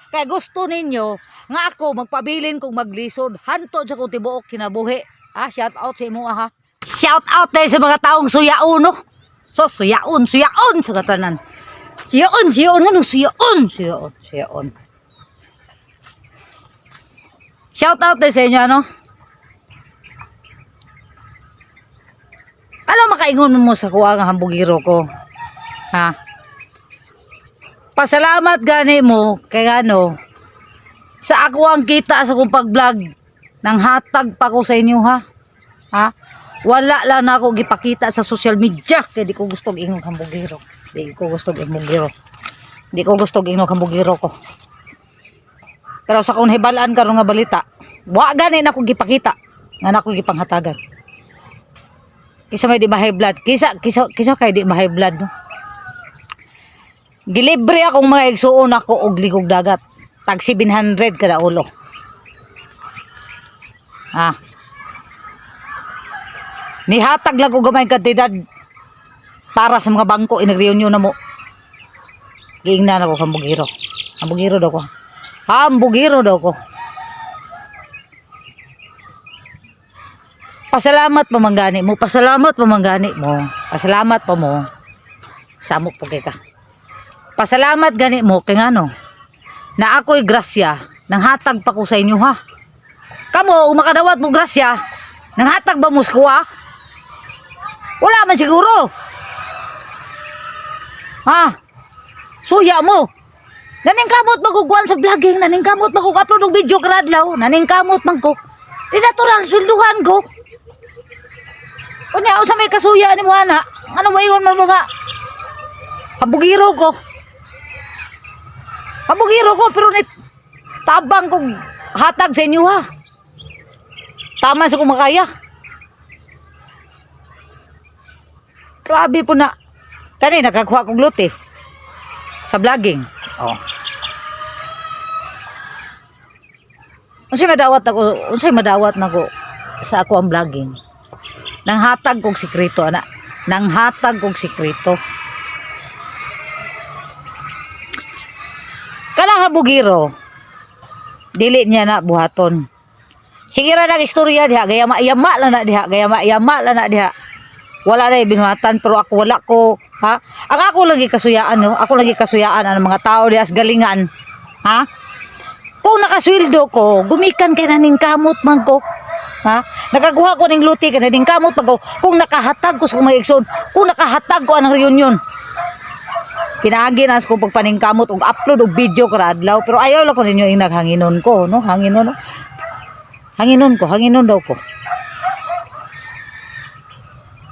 Kaya gusto ninyo nga ako magpabilin kong maglisod hantod sa kong tibuok kinabuhi. Shout out sa imo ha. Shout out tayo sa mga taong suyaon no. So suyaon sa katanan. Suyaon ano suyaon. Shout out tayo sa inyo ano. Ano makaingon mo sa kuha nga hambugiro ko? Ha? Pasalamat gani mo kay ano sa ako ang kita sa kong pag-vlog nang hatag pa ko sa inyo ha. Ha? Wala lang na ako gipakita sa social media kay di ko gusto ingog hambugiro. Di ko gusto ingog hambugiro ko. Pero sa kung hibalaan karon nga balita, wa gani na ako gipakita nga nako gipanghatagan. Kisa may di ma-high blood. Kisa kay di ma-high blood no. Gilibre akong mga igsuon ako og ligog dagat. Tag 700 kada ulo. Nihatag lang ko gamay kantidad para sa mga bangko inag-reunion na mo. Giingnan ako hambugiro. Hambugiro daw ko. Pasalamat pa manggani mo. Pasalamat pa mo. Samok po kay ka. Pasalamat gani mo kay ngano na ako'y grasya nang hatag pa ko sa inyo ha. Kamo umakadawat mo grasya nang hatag ba mo sa kuha? Wala man siguro. Suya mo. Naningkamot magkukuhan sa vlogging, naningkamot magkuk-upload og video karadlaw, naningkamot man ko. Di natural sulduhan ko. Unya usa may kasuya ni mo ana. Ano mo iwan mo mga habugiro ko. Pero tabang kong hatag sa inyo ha. Tama sa kong makaya. Grabe po na. Kanina nakakuha kong lote sa vlogging. Unsay madawat nako sa ako ang vlogging. Nang hatag kong sikreto ana. Kanang habugiro dili niya na buhaton. Sige ra nag istorya diha gaya mayama lang na diha. Wala na binuhatan pero ako wala ko ha. Ang ako lagi kasuyaan no. Ang mga tao diha sa galingan. Ha? Kung nakasweldo ko, gumikan kay naning kamot man ko. Ha? Nakakuha ko ning luti kay naning kamot pag kung nakahatag ko sa mga igsoon, kung nakahatag ko anang reunion. Kinaagi na sa kong pagpaningkamot og upload og video kada adlaw pero ayaw lang ko ninyo inag hanginon ko no. Hanginon daw ko.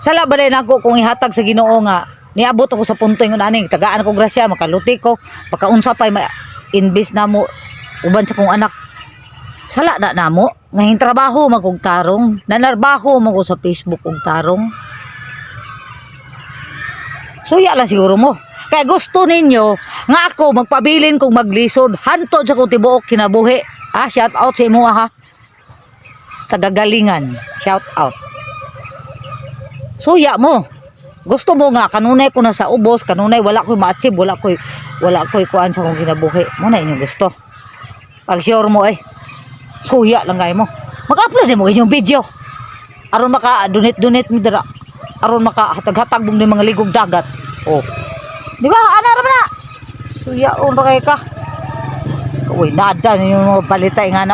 Sala balay nako kung ihatag sa Ginoo nga niabot ako sa punto ingon ani tagaan ko grasya makaluti ko pagkaunsa pay ma-invest namo uban sa kong anak. Sala na namo ngahing trabaho magog tarong, nanarbaho mago sa Facebook og tarong. Suya lang siguro mo. Kaya gusto ninyo nga ako magpabilin kong maglisod hantod sa kong tibuok kinabuhi. Shout out sa imo ha. Tagagalingan. Shout out. Suya mo. Gusto mo nga kanunay ko na sa ubos, kanunay wala ko'y ma-achieve, wala ko'y kuan sa kong kinabuhi. Mo na inyong gusto. Pag sure mo suya lang kayo mo. Mag-upload mo inyong video. Aron maka-donate mo dira. Aron maka-hatag-hatag mo ng mga ligog dagat. Di ba? Ana ra na. Suya ra kay ka. Uy, nada yung mga balita nga